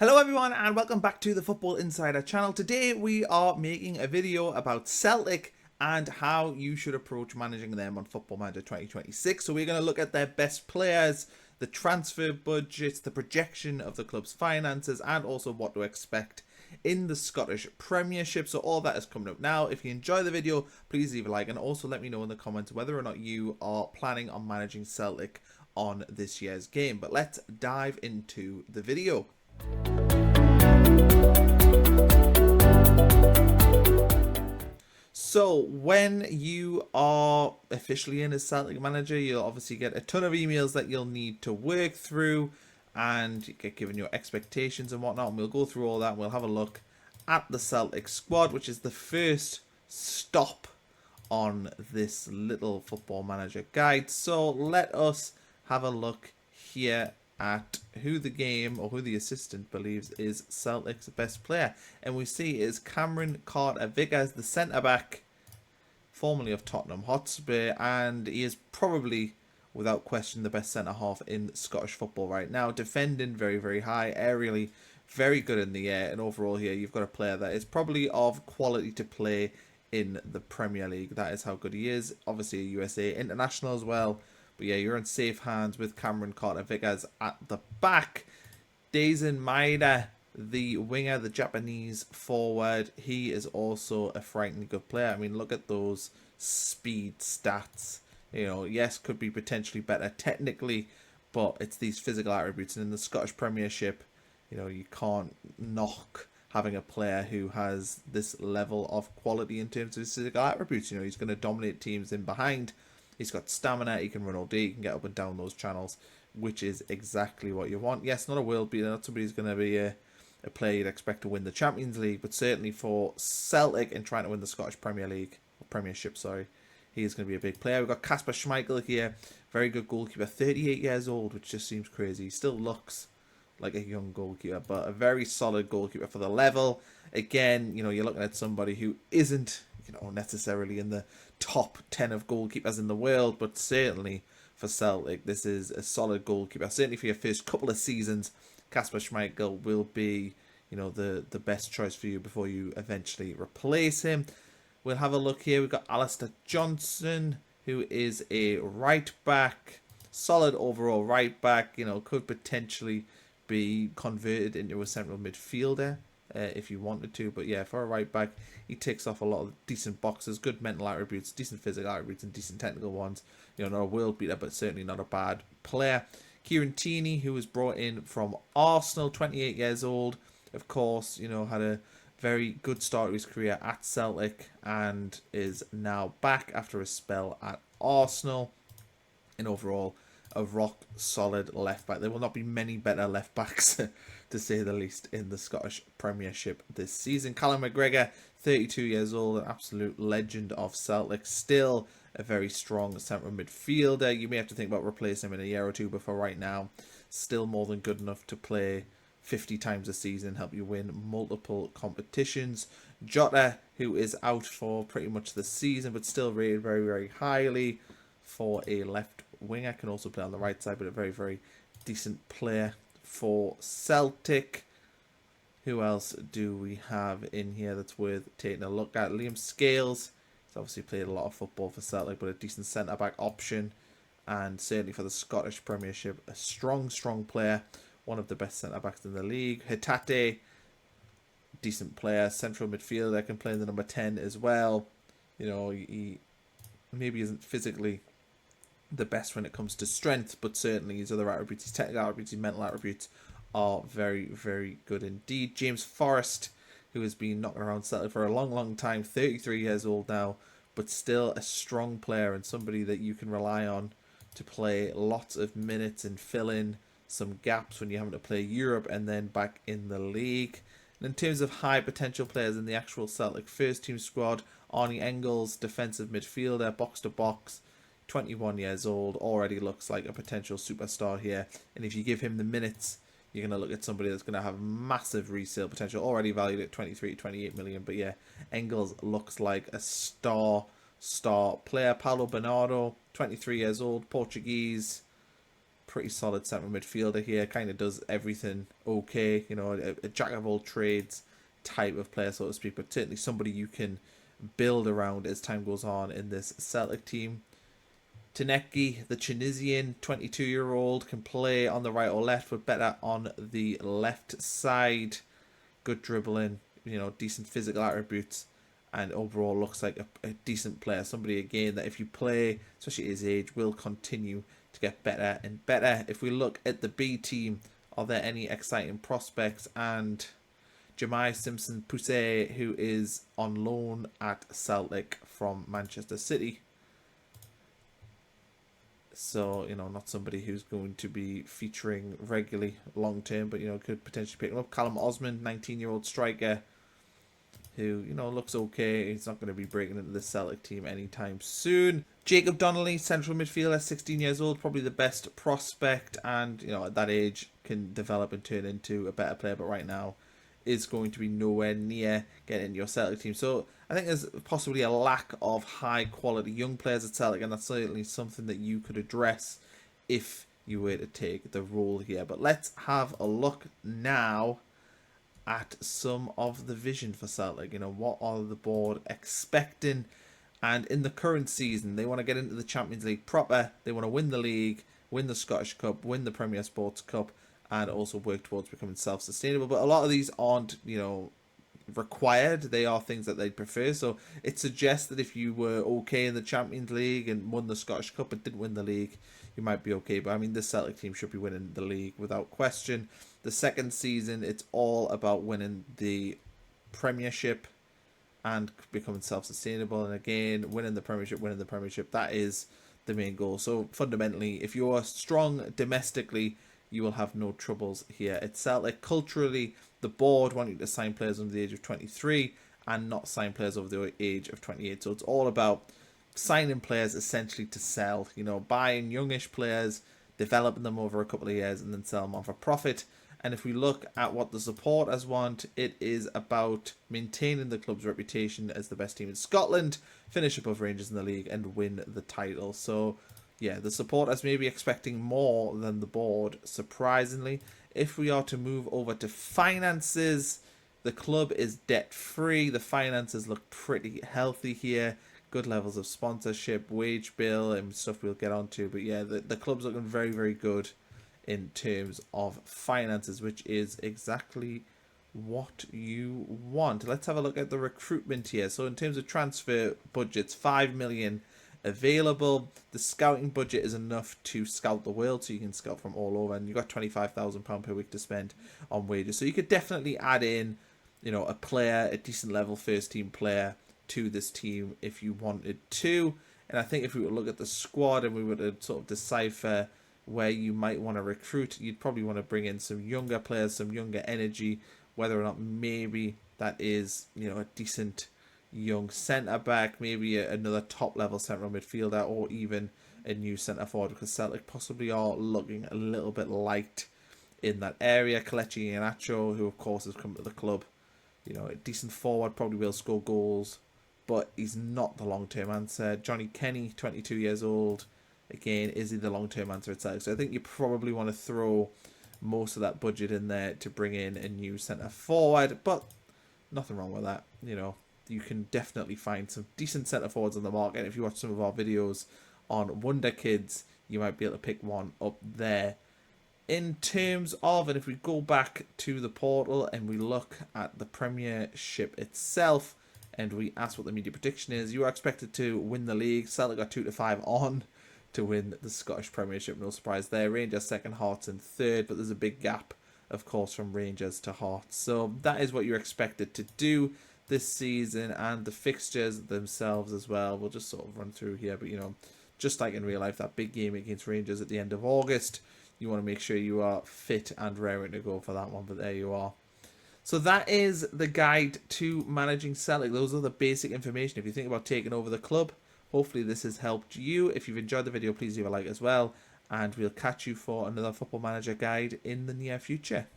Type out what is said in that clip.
Hello everyone and welcome back to the Football Insider channel. Today we are making a video about Celtic and how you should approach managing them on Football Manager 2026. So we're going to look at their best players, the transfer budgets, the projection of the club's finances, and also what to expect in the Scottish Premiership. So all that is coming up now. If you enjoy the video, please leave a like and also let me know in the comments whether or not you are planning on managing Celtic on this year's game. But let's dive into the video. So when you are officially in as Celtic manager, you'll obviously get a ton of emails that you'll need to work through and you get given your expectations and whatnot. And we'll go through all that and we'll have a look at the Celtic squad, which is the first stop on this little Football Manager guide. So let us have a look here at who the game or who the assistant believes is Celtic's best player. And we see is Cameron Carter-Vickers, the centre-back, formerly of Tottenham Hotspur, and he is probably, without question, the best centre-half in Scottish football right now. Defending very, very high, aerially very good in the air, and overall here you've got a player that is probably of quality to play in the Premier League. That is how good he is. Obviously a USA international as well. But yeah, you're in safe hands with Cameron Carter-Vickers at the back. Daisen Maeda, the winger, the Japanese forward, he is also a frighteningly good player. I mean, look at those speed stats. You know, yes, could be potentially better technically, but it's these physical attributes. And in the Scottish Premiership, you know, you can't knock having a player who has this level of quality in terms of his physical attributes. You know, he's going to dominate teams in behind. He's got stamina, he can run all day, he can get up and down those channels, which is exactly what you want. Yes, not a world beater, not somebody who's going to be a player you'd expect to win the Champions League, but certainly for Celtic and trying to win the Scottish Premier League, or Premiership, sorry, he is going to be a big player. We've got Kasper Schmeichel here, very good goalkeeper, 38 years old, which just seems crazy. He still looks like a young goalkeeper, but a very solid goalkeeper for the level. Again, you know, you're looking at somebody who isn't, you know, necessarily in the top 10 of goalkeepers in the world, but certainly for Celtic, this is a solid goalkeeper. Certainly for your first couple of seasons, Kasper Schmeichel will be, you know, the best choice for you before you eventually replace him. We'll have a look here. We've got Alistair Johnson, who is a right back, solid overall right back, you know, could potentially be converted into a central midfielder if you wanted to, but yeah, for a right back, he ticks off a lot of decent boxes, good mental attributes, decent physical attributes, and decent technical ones. You know, not a world beater, but certainly not a bad player. Kieran Tierney, who was brought in from Arsenal, 28 years old, of course, you know, had a very good start to his career at Celtic and is now back after a spell at Arsenal. And overall, a rock solid left back. There will not be many better left backs to say the least in the Scottish Premiership this season. Callum McGregor, 32 years old, an absolute legend of Celtic, still a very strong central midfielder. You may have to think about replacing him in a year or two, but for right now, still more than good enough to play 50 times a season and help you win multiple competitions. Jota, who is out for pretty much the season, but still rated very, very highly for a left winger, can also play on the right side, but a very, very decent player for Celtic. Who else do we have in here that's worth taking a look at? Liam Scales. He's obviously played a lot of football for Celtic, but a decent centre-back option. And certainly for the Scottish Premiership, a strong, strong player. One of the best centre-backs in the league. Hitate, decent player. Central midfielder, can play in the number 10 as well. You know, he maybe isn't physically the best when it comes to strength, but certainly his other attributes, his technical attributes, his mental attributes are very, very good indeed. James Forrest, who has been knocking around Celtic for a long, long time, 33 years old now, but still a strong player and somebody that you can rely on to play lots of minutes and fill in some gaps when you're having to play Europe and then back in the league. And in terms of high potential players in the actual Celtic first team squad, Arnie Engels, defensive midfielder, box to box, 21 years old, already looks like a potential superstar here. And if you give him the minutes, you're going to look at somebody that's going to have massive resale potential, already valued at 23 to 28 million. But yeah, Engels looks like a star player. Paulo Bernardo, 23 years old, Portuguese, pretty solid central midfielder here. Kind of does everything okay. You know, a jack of all trades type of player, so to speak, but certainly somebody you can build around as time goes on in this Celtic team. Tanecki, the Tunisian 22-year-old, can play on the right or left, but better on the left side. Good dribbling, you know, decent physical attributes, and overall looks like a decent player. Somebody, again, that if you play, especially at his age, will continue to get better and better. If we look at the B team, are there any exciting prospects? And Jemai Simpson-Poussey, who is on loan at Celtic from Manchester City. So, you know, not somebody who's going to be featuring regularly long term, but, you know, could potentially pick him up. Callum Osman, 19-year-old striker, who, you know, looks okay. He's not going to be breaking into the Celtic team anytime soon. Jacob Donnelly, central midfielder, 16 years old, probably the best prospect, and, you know, at that age can develop and turn into a better player, but right now is going to be nowhere near getting into your Celtic team. So I think there's possibly a lack of high quality young players at Celtic, and that's certainly something that you could address if you were to take the role here. But let's have a look now at some of the vision for Celtic. You know, what are the board expecting? And in the current season, they want to get into the Champions League proper. They want to win the league, win the Scottish Cup, win the Premier Sports Cup, and also work towards becoming self-sustainable. But a lot of these aren't, you know, required. They are things that they'd prefer. So it suggests that if you were okay in the Champions League and won the Scottish Cup but didn't win the league, you might be okay. But I mean, this Celtic team should be winning the league without question. The second season, it's all about winning the Premiership and becoming self-sustainable. And again, winning the Premiership, that is the main goal. So fundamentally, if you are strong domestically, you will have no troubles here at Celtic. Culturally, the board want you to sign players under the age of 23 and not sign players over the age of 28. So it's all about signing players essentially to sell. You know, buying youngish players, developing them over a couple of years, and then sell them on for profit. And if we look at what the supporters want, it is about maintaining the club's reputation as the best team in Scotland, finish above Rangers in the league, and win the title. So yeah, the supporters may be expecting more than the board, surprisingly. If we are to move over to finances, the club is debt-free. The finances look pretty healthy here. Good levels of sponsorship, wage bill, and stuff we'll get onto. But yeah, the club's looking very, very good in terms of finances, which is exactly what you want. Let's have a look at the recruitment here. So in terms of transfer budgets, 5 million available. The scouting budget is enough to scout the world, so you can scout from all over, and you've got £25,000 per week to spend on wages. So you could definitely add in, you know, a player, a decent level first team player to this team if you wanted to. And I think if we would look at the squad and we were to sort of decipher where you might want to recruit, you'd probably want to bring in some younger players, some younger energy, whether or not maybe that is, you know, a decent young centre back, maybe another top level central midfielder, or even a new centre forward, because Celtic possibly are looking a little bit light in that area. Kelechi Iheanacho, who of course has come to the club, you know, a decent forward, probably will score goals, but he's not the long term answer. Johnny Kenny, 22 years old, again, is he the long term answer at Celtic? So I think you probably want to throw most of that budget in there to bring in a new centre forward, but nothing wrong with that. You know, you can definitely find some decent centre forwards on the market. If you watch some of our videos on Wonderkids, you might be able to pick one up there. In terms of, and if we go back to the portal and we look at the Premiership itself, and we ask what the media prediction is, you are expected to win the league. Celtic got 2-5 on to win the Scottish Premiership. No surprise there. Rangers second, Hearts in third, but there's a big gap, of course, from Rangers to Hearts. So that is what you're expected to do this season, and the fixtures themselves as well. We'll just sort of run through here, but you know, just like in real life, that big game against Rangers at the end of August, you want to make sure you are fit and raring to go for that one, but there you are. So that is the guide to managing Celtic. Those are the basic information. If you think about taking over the club, hopefully this has helped you. If you've enjoyed the video, please leave a like as well, and we'll catch you for another Football Manager guide in the near future.